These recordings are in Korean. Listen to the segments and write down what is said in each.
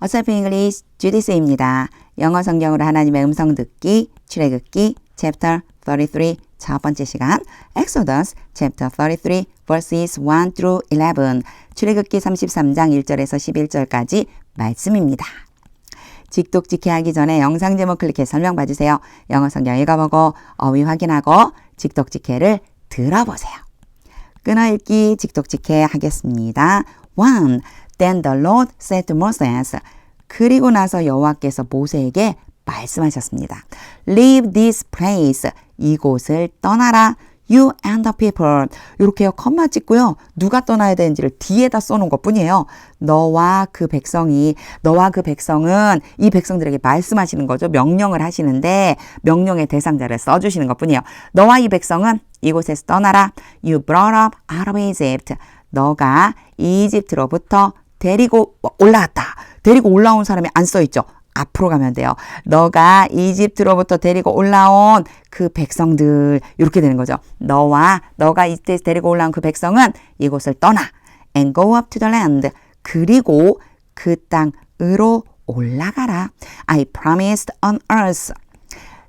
What's up English? 주디스입니다. 영어 성경으로 하나님의 음성 듣기, 출애굽기, Chapter 33, 첫 번째 시간, Exodus, Chapter 33, verses 1 through 11, 출애굽기 33장 1절에서 11절까지 말씀입니다. 직독직해 하기 전에 영상 제목 클릭해 설명 봐주세요. 영어 성경 읽어보고 어휘 확인하고 직독직해를 들어보세요. 끊어읽기 직독직해 하겠습니다. 1. Then the Lord said to Moses. 그리고 나서 여호와께서 모세에게 말씀하셨습니다. Leave this place. 이곳을 떠나라. You and the people. 이렇게요. 컴마 찍고요. 누가 떠나야 되는지를 뒤에다 써놓은 것뿐이에요. 너와 그 백성은 이 백성들에게 말씀하시는 거죠. 명령을 하시는데 명령의 대상자를 써주시는 것뿐이에요. 너와 이 백성은 이곳에서 떠나라. You brought up out of Egypt. 너가 이집트로부터 데리고 올라왔다. 데리고 올라온 사람이 안 써있죠. 앞으로 가면 돼요. 너가 이집트로부터 데리고 올라온 그 백성들 이렇게 되는 거죠. 너가 이집트에서 데리고 올라온 그 백성은 이곳을 떠나. And go up to the land. 그리고 그 땅으로 올라가라. I promised on earth.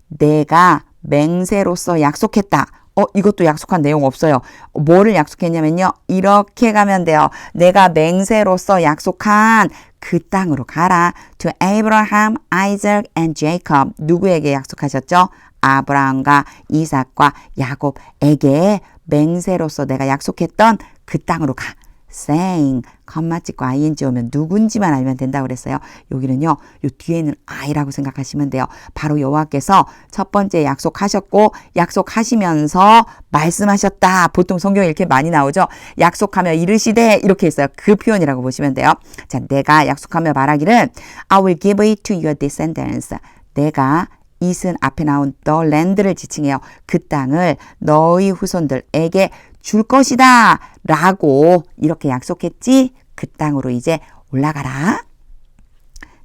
내가 맹세로서 약속했다. 이것도 약속한 내용 없어요. 뭐를 약속했냐면요. 이렇게 가면 돼요. 내가 맹세로서 약속한 그 땅으로 가라. To Abraham, Isaac and Jacob. 누구에게 약속하셨죠? 아브라함과 이삭과 야곱에게 맹세로서 내가 약속했던 그 땅으로 가. saying, 컴마 찍고 ing 오면 누군지만 알면 된다고 그랬어요. 여기는요. 요 뒤에는 I라고 생각하시면 돼요. 바로 여호와께서 첫 번째 약속하셨고 약속하시면서 말씀하셨다. 보통 성경에 이렇게 많이 나오죠. 약속하며 이르시되 이렇게 했어요. 그 표현이라고 보시면 돼요. 자, 내가 약속하며 말하기를 I will give it to your descendants. 내가 이은 앞에 나온 the land를 지칭해요. 그 땅을 너희 후손들에게 줄 것이다 라고 이렇게 약속했지. 그 땅으로 이제 올라가라.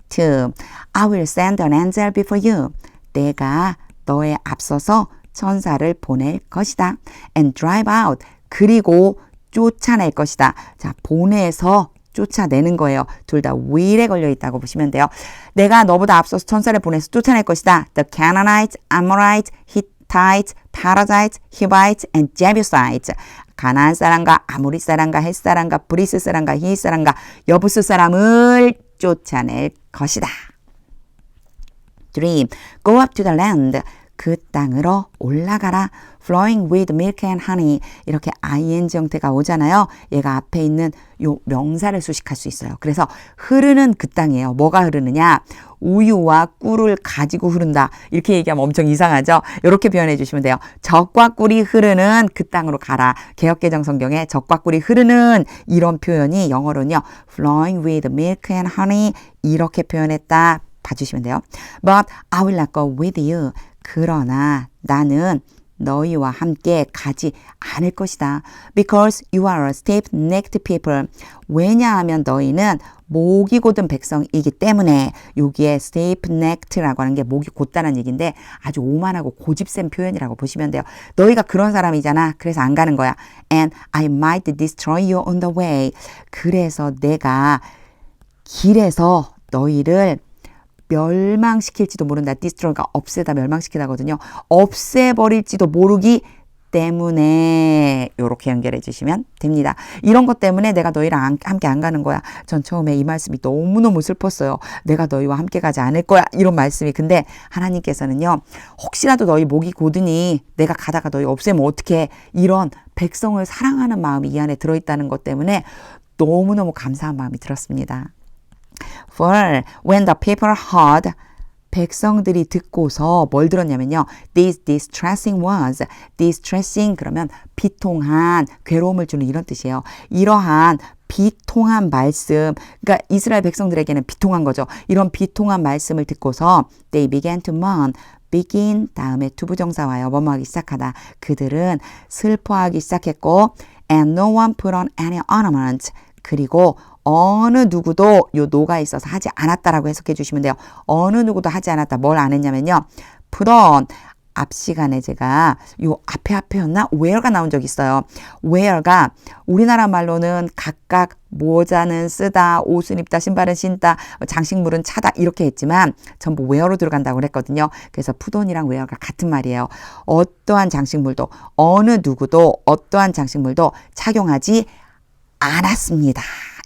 2. I will send an angel before you. 내가 너의 앞서서 천사를 보낼 것이다. And drive out. 그리고 쫓아낼 것이다. 자, 보내서 쫓아내는 거예요. 둘 다 will에 걸려 있다고 보시면 돼요. 내가 너보다 앞서서 천사를 보내서 쫓아낼 것이다. The Canaanites, Amorites, Hittites, Perizzites, Hivites and Jebusites. 가나안 사람과 아모리 사람과 헷 사람과 브리스 사람과 히윗 사람과 여부스 사람을 쫓아낼 것이다. 3. Go up to the land. 그 땅으로 올라가라. Flowing with milk and honey. 이렇게 ing 형태가 오잖아요. 얘가 앞에 있는 요 명사를 수식할 수 있어요. 그래서 흐르는 그 땅이에요. 뭐가 흐르느냐? 우유와 꿀을 가지고 흐른다. 이렇게 얘기하면 엄청 이상하죠? 이렇게 표현해 주시면 돼요. 젖과 꿀이 흐르는 그 땅으로 가라. 개역개정 성경에 젖과 꿀이 흐르는 이런 표현이 영어로는요. Flowing with milk and honey. 이렇게 표현했다. 봐주시면 돼요. But I will not go with you. 그러나 나는 너희와 함께 가지 않을 것이다. Because you are a stiff-necked people. 왜냐하면 너희는 목이 곧은 백성이기 때문에. 여기에 stiff-necked라고 하는 게 목이 곧다는 얘기인데 아주 오만하고 고집센 표현이라고 보시면 돼요. 너희가 그런 사람이잖아. 그래서 안 가는 거야. And I might destroy you on the way. 그래서 내가 길에서 너희를 멸망시킬지도 모른다. destroy가 없애다, 멸망시키다거든요. 없애버릴지도 모르기 때문에 이렇게 연결해 주시면 됩니다. 이런 것 때문에 내가 너희랑 함께 안 가는 거야. 전 처음에 이 말씀이 너무너무 슬펐어요. 내가 너희와 함께 가지 않을 거야. 이런 말씀이. 근데 하나님께서는요. 혹시라도 너희 목이 고드니 내가 가다가 너희 없애면 어떡해. 이런 백성을 사랑하는 마음이 이 안에 들어있다는 것 때문에 너무너무 감사한 마음이 들었습니다. For when the people heard, 백성들이 듣고서 뭘 들었냐면요. This distressing words. distressing 그러면 비통한, 괴로움을 주는 이런 뜻이에요. 이러한 비통한 말씀, 그러니까 이스라엘 백성들에게는 비통한 거죠. 이런 비통한 말씀을 듣고서 they began to mourn. begin 다음에 투부정사 와요. 뭐뭐하기 시작하다. 그들은 슬퍼하기 시작했고 and no one put on any ornament. 그리고 어느 누구도 요 노가 있어서 하지 않았다라고 해석해 주시면 돼요. 어느 누구도 하지 않았다. 뭘 안 했냐면요. put on 앞 시간에 제가 요 앞에였나? where가 나온 적이 있어요. where가 우리나라 말로는 각각 모자는 쓰다, 옷은 입다, 신발은 신다, 장식물은 차다 이렇게 했지만 전부 where로 들어간다고 그랬거든요. 그래서 put on이랑 where가 같은 말이에요. 어떠한 장식물도 어느 누구도 어떠한 장식물도 착용하지 않았습니다.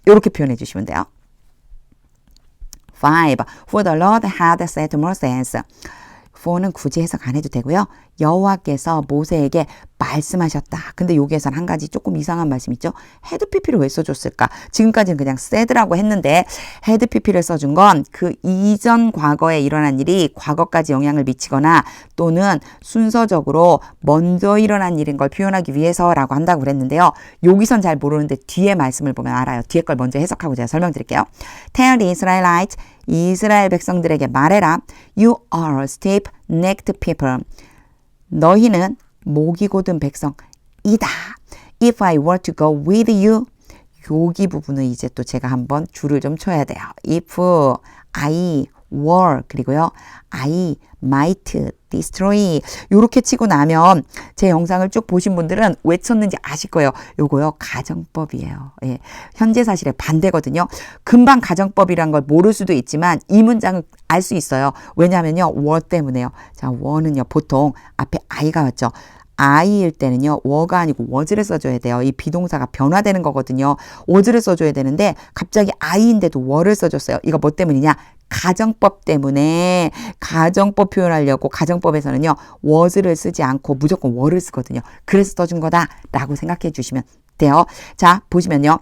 이렇게 표현해 주시면 돼요. 5. For the Lord had said to Moses. for는 굳이 해석 안 해도 되고요. 여호와께서 모세에게 말씀하셨다. 근데 여기에선 한 가지 조금 이상한 말씀 있죠. had pp를 왜 써줬을까? 지금까지는 그냥 said라고 했는데 had pp를 써준 건 그 이전 과거에 일어난 일이 과거까지 영향을 미치거나 또는 순서적으로 먼저 일어난 일인 걸 표현하기 위해서라고 한다고 그랬는데요. 여기선 잘 모르는데 뒤에 말씀을 보면 알아요. 뒤에 걸 먼저 해석하고 제가 설명드릴게요. Tell the Israelites, 이스라엘 백성들에게 말해라. You are stiff-necked people. 너희는 목이 곧은 백성이다. If I were to go with you. 여기 부분은 이제 또 제가 한번 줄을 좀 쳐야 돼요. If I were 그리고요. I might destroy. 요렇게 치고 나면 제 영상을 쭉 보신 분들은 왜 쳤는지 아실 거예요. 요거요. 가정법이에요. 예. 현재 사실의 반대거든요. 금방 가정법이란 걸 모를 수도 있지만 이 문장을 알 수 있어요. 왜냐하면요. were 때문에요. 자, were는요. 보통 앞에 I가 왔죠. I일 때는요. were가 아니고 was를 써줘야 돼요. 이 비동사가 변화되는 거거든요. was를 써줘야 되는데 갑자기 I인데도 were를 써줬어요. 이거 뭐 때문이냐? 가정법 때문에 가정법 표현하려고 가정법에서는요. was를 쓰지 않고 무조건 were를 쓰거든요. 그래서 써준 거다라고 생각해 주시면 돼요. 자, 보시면요.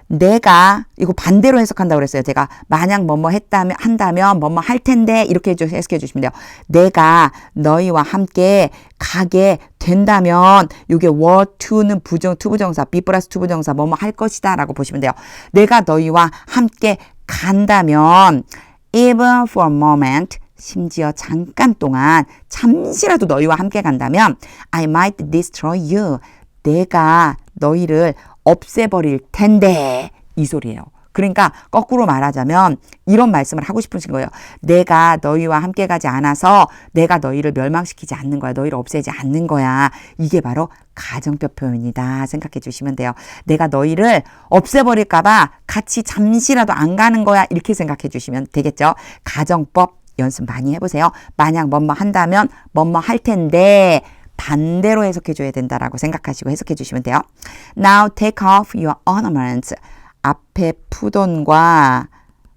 내가 이거 반대로 해석한다고 그랬어요. 제가 만약 뭐뭐 한다면 뭐뭐 할 텐데 이렇게 해석해 주시면 돼요. 내가 너희와 함께 가게 된다면 이게 were to는 투부정사 be 플러스 투부정사 뭐뭐 할 것이다 라고 보시면 돼요. 내가 너희와 함께 간다면 even for a moment 심지어 잠깐 동안 잠시라도 너희와 함께 간다면 I might destroy you. 내가 너희를 없애버릴 텐데 이 소리예요. 그러니까 거꾸로 말하자면 이런 말씀을 하고 싶으신 거예요. 내가 너희와 함께 가지 않아서 내가 너희를 멸망시키지 않는 거야. 너희를 없애지 않는 거야. 이게 바로 가정법 표현이다 생각해 주시면 돼요. 내가 너희를 없애버릴까 봐 같이 잠시라도 안 가는 거야. 이렇게 생각해 주시면 되겠죠. 가정법 연습 많이 해보세요. 만약 뭐뭐 한다면 뭐뭐 할 텐데 반대로 해석해 줘야 된다라고 생각하시고 해석해 주시면 돼요. Now take off your ornaments. 앞에 put on과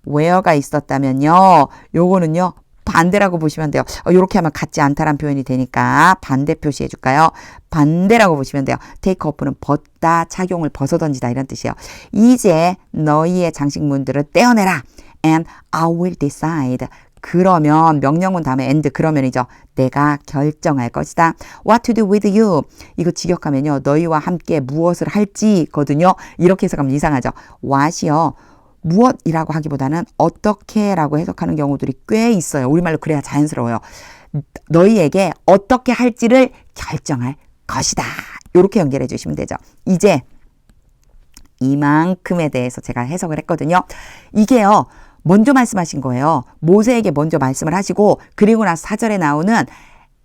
wear가 있었다면요. 요거는요. 반대라고 보시면 돼요. 이렇게 하면 같지 않다란 표현이 되니까 반대 표시해 줄까요? 반대라고 보시면 돼요. take off는 벗다, 착용을 벗어던지다 이런 뜻이에요. 이제 너희의 장식물들을 떼어내라. And I will decide. 그러면 명령문 다음에 and 그러면이죠. 내가 결정할 것이다. What to do with you. 이거 직역하면요. 너희와 함께 무엇을 할지거든요. 이렇게 해석하면 이상하죠. what이요. 무엇이라고 하기보다는 어떻게라고 해석하는 경우들이 꽤 있어요. 우리말로 그래야 자연스러워요. 너희에게 어떻게 할지를 결정할 것이다. 이렇게 연결해 주시면 되죠. 이제 이만큼에 대해서 제가 해석을 했거든요. 이게요. 먼저 말씀하신 거예요. 모세에게 먼저 말씀을 하시고 그리고 나서 4절에 나오는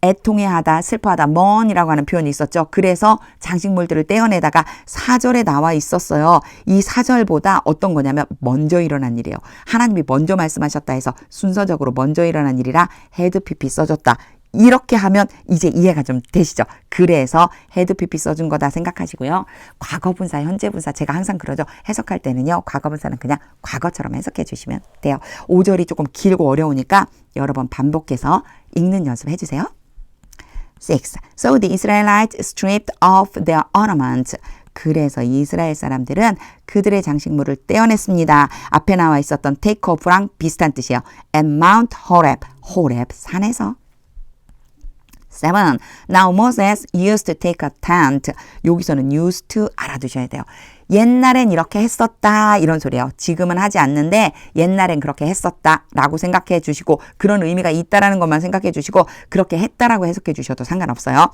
애통해하다, 슬퍼하다, mourn이라고 하는 표현이 있었죠. 그래서 장식물들을 떼어내다가 4절에 나와 있었어요. 이 4절보다 어떤 거냐면 먼저 일어난 일이에요. 하나님이 먼저 말씀하셨다 해서 순서적으로 먼저 일어난 일이라 had pp 써줬다. 이렇게 하면 이제 이해가 좀 되시죠? 그래서 had pp 써준 거다 생각하시고요. 과거분사, 현재분사 제가 항상 그러죠. 해석할 때는요. 과거분사는 그냥 과거처럼 해석해 주시면 돼요. 5절이 조금 길고 어려우니까 여러 번 반복해서 읽는 연습 해주세요. 6. So the Israelites stripped off their ornaments. 그래서 이스라엘 사람들은 그들의 장식물을 떼어냈습니다. 앞에 나와 있었던 take off랑 비슷한 뜻이에요. At Mount Horeb, 호렙 산에서. 7. Now Moses used to take a tent. 여기서는 used to 알아두셔야 돼요. 옛날엔 이렇게 했었다 이런 소리예요. 지금은 하지 않는데 옛날엔 그렇게 했었다 라고 생각해 주시고 그런 의미가 있다라는 것만 생각해 주시고 그렇게 했다라고 해석해 주셔도 상관없어요.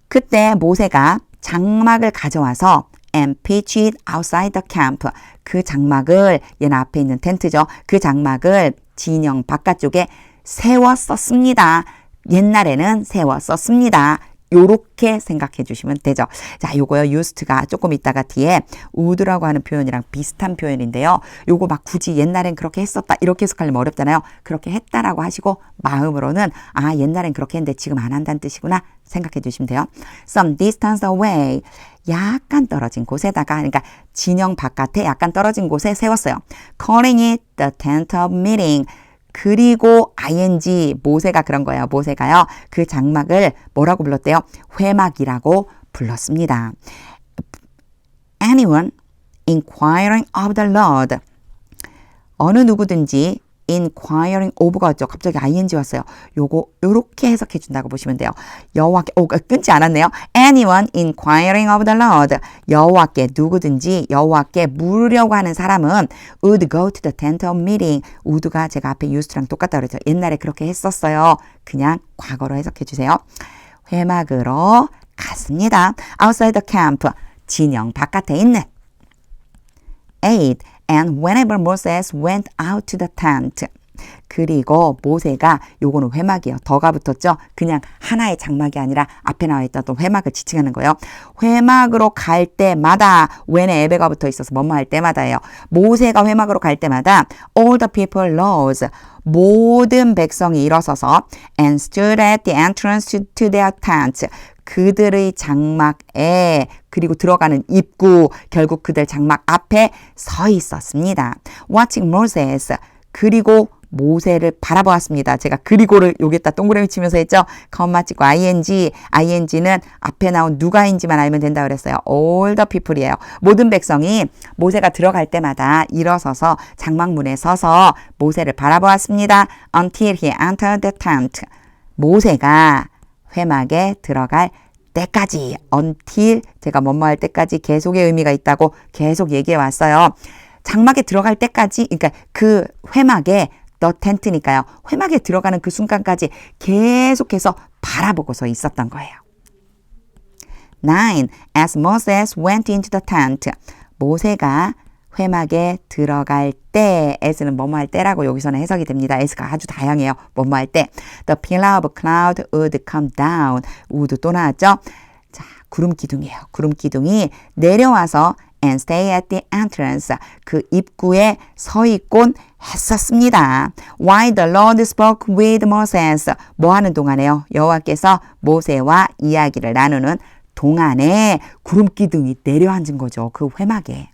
그때 모세가 장막을 가져와서 and pitched it outside the camp. 그 장막을 얘는 앞에 있는 텐트죠. 그 장막을 진영 바깥쪽에 세웠었습니다. 옛날에는 세웠었습니다. 요렇게 생각해 주시면 되죠. 자, 요거요. used가 조금 있다가 뒤에 would라고 하는 표현이랑 비슷한 표현인데요. 요거 막 굳이 옛날엔 그렇게 했었다 이렇게 해석하려면 어렵잖아요. 그렇게 했다라고 하시고 마음으로는 아, 옛날엔 그렇게 했는데 지금 안 한다는 뜻이구나 생각해 주시면 돼요. Some distance away. 약간 떨어진 곳에다가, 그러니까 진영 바깥에 약간 떨어진 곳에 세웠어요. Calling it the tent of meeting. 그리고 ing, 모세가 그런 거예요. 모세가요. 그 장막을 뭐라고 불렀대요? 회막이라고 불렀습니다. Anyone inquiring of the Lord. 어느 누구든지 inquiring of가 왔죠. 갑자기 ing 왔어요. 요거 요렇게 해석해 준다고 보시면 돼요. 여호와께 끊지 않았네요. Anyone inquiring of the Lord. 여호와께 누구든지 여호와께 물으려고 하는 사람은 would go to the tent of meeting. would가 제가 앞에 used랑 똑같다 그랬죠. 옛날에 그렇게 했었어요. 그냥 과거로 해석해 주세요. 회막으로 갔습니다. Outside the camp. 진영 바깥에 있는 8. And whenever Moses went out to the tent. 그리고 모세가 요거는 회막이에요. 더가 붙었죠. 그냥 하나의 장막이 아니라 앞에 나와 있던 또 회막을 지칭하는 거예요. 회막으로 갈 때마다 when에 에베가 붙어 있어서 뭐뭐 할 때마다예요. 모세가 회막으로 갈 때마다 all the people rose. 모든 백성이 일어서서 and stood at the entrance to their tent. 그들의 장막에 그리고 들어가는 입구 결국 그들 장막 앞에 서 있었습니다. Watching Moses. 그리고 모세를 바라보았습니다. 제가 그리고를 여기다 동그라미 치면서 했죠. 컴마 찍고 ing는 앞에 나온 누가인지만 알면 된다고 그랬어요. all the people이에요. 모든 백성이 모세가 들어갈 때마다 일어서서 장막문에 서서 모세를 바라보았습니다. until he entered the tent. 모세가 회막에 들어갈 때까지 until 제가 뭐뭐 할 때까지 계속의 의미가 있다고 계속 얘기해 왔어요. 장막에 들어갈 때까지 그러니까 그 회막에 the tent니까요. 회막에 들어가는 그 순간까지 계속해서 바라보고서 있었던 거예요. 9. As Moses went into the tent. 모세가 회막에 들어갈 때, as는 뭐뭐 할 때라고 여기서는 해석이 됩니다. as가 아주 다양해요. 뭐뭐 할 때. The pillar of cloud would come down. would 또 나왔죠? 자, 구름 기둥이에요. 구름 기둥이 내려와서 and stay at the entrance. 그 입구에 서 있곤 했었습니다. While the Lord spoke with Moses. 뭐 하는 동안에요? 여호와께서 모세와 이야기를 나누는 동안에 구름 기둥이 내려앉은 거죠. 그 회막에.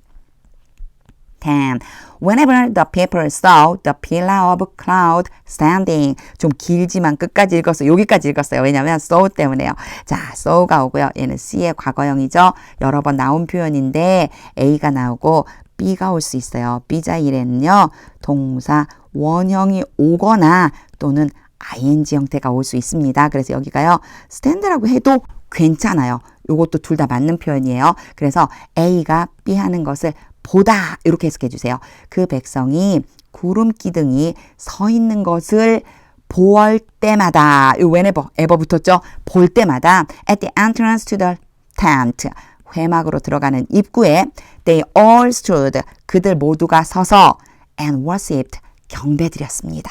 10. Whenever the people saw the pillar of cloud standing. 좀 길지만 끝까지 읽었어요. 여기까지 읽었어요. 왜냐하면 saw 때문에요. 자, saw가 오고요. 얘는 C의 과거형이죠. 여러 번 나온 표현인데 A가 나오고 B가 올 수 있어요. B자일에는요. 동사 원형이 오거나 또는 ing 형태가 올 수 있습니다. 그래서 여기가요. stand라고 해도 괜찮아요. 이것도 둘 다 맞는 표현이에요. 그래서 A가 B 하는 것을 보다 이렇게 해석해 주세요. 그 백성이 구름 기둥이 서 있는 것을 볼 때마다 이 whenever, ever 붙었죠? 볼 때마다 at the entrance to the tent 회막으로 들어가는 입구에 they all stood 그들 모두가 서서 and worshipped 경배드렸습니다.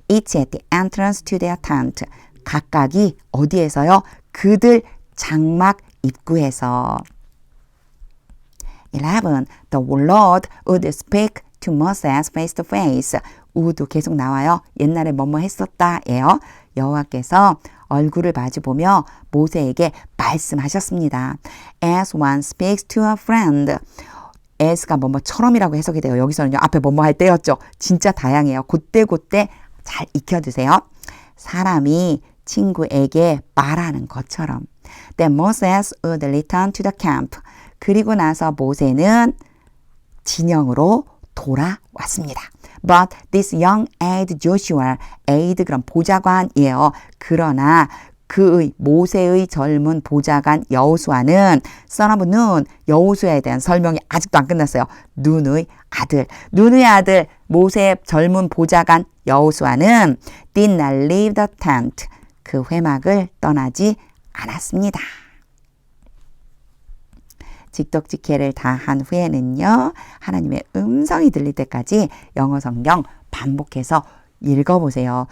Each at the entrance to their tent 각각이 어디에서요? 그들 장막 입구에서 11. The Lord would speak to Moses face to face. would 계속 나와요. 옛날에 뭐뭐 했었다예요. 여호와께서 얼굴을 마주보며 모세에게 말씀하셨습니다. As one speaks to a friend. as가 뭐뭐처럼이라고 해석이 돼요. 여기서는요. 앞에 뭐뭐 할 때였죠. 진짜 다양해요. 그때 잘 익혀두세요. 사람이 친구에게 말하는 것처럼. Then Moses would return to the camp. 그리고 나서 모세는 진영으로 돌아왔습니다. But this young aide Joshua, aide 그럼 보좌관이에요. 그러나 그의 모세의 젊은 보좌관 여호수아는 son of Nun, 여호수아에 대한 설명이 아직도 안 끝났어요. 눈의 아들 모세의 젊은 보좌관 여호수아는 did not leave the tent. 그 회막을 떠나지 않았습니다. 직독직해를 다 한 후에는요. 하나님의 음성이 들릴 때까지 영어 성경 반복해서 읽어보세요.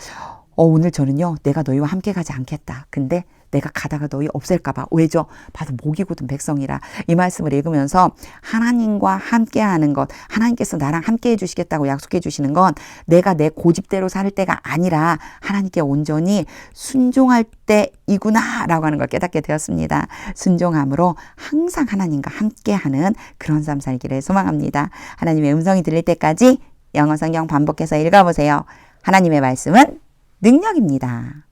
오늘 저는요, 내가 너희와 함께 가지 않겠다. 근데 내가 가다가 너희 없앨까봐. 왜죠? 봐도 목이 굳은 백성이라. 이 말씀을 읽으면서 하나님과 함께 하는 것, 하나님께서 나랑 함께 해주시겠다고 약속해 주시는 건 내가 내 고집대로 살 때가 아니라 하나님께 온전히 순종할 때이구나 라고 하는 걸 깨닫게 되었습니다. 순종함으로 항상 하나님과 함께 하는 그런 삶 살기를 소망합니다. 하나님의 음성이 들릴 때까지 영어 성경 반복해서 읽어보세요. 하나님의 말씀은 능력입니다.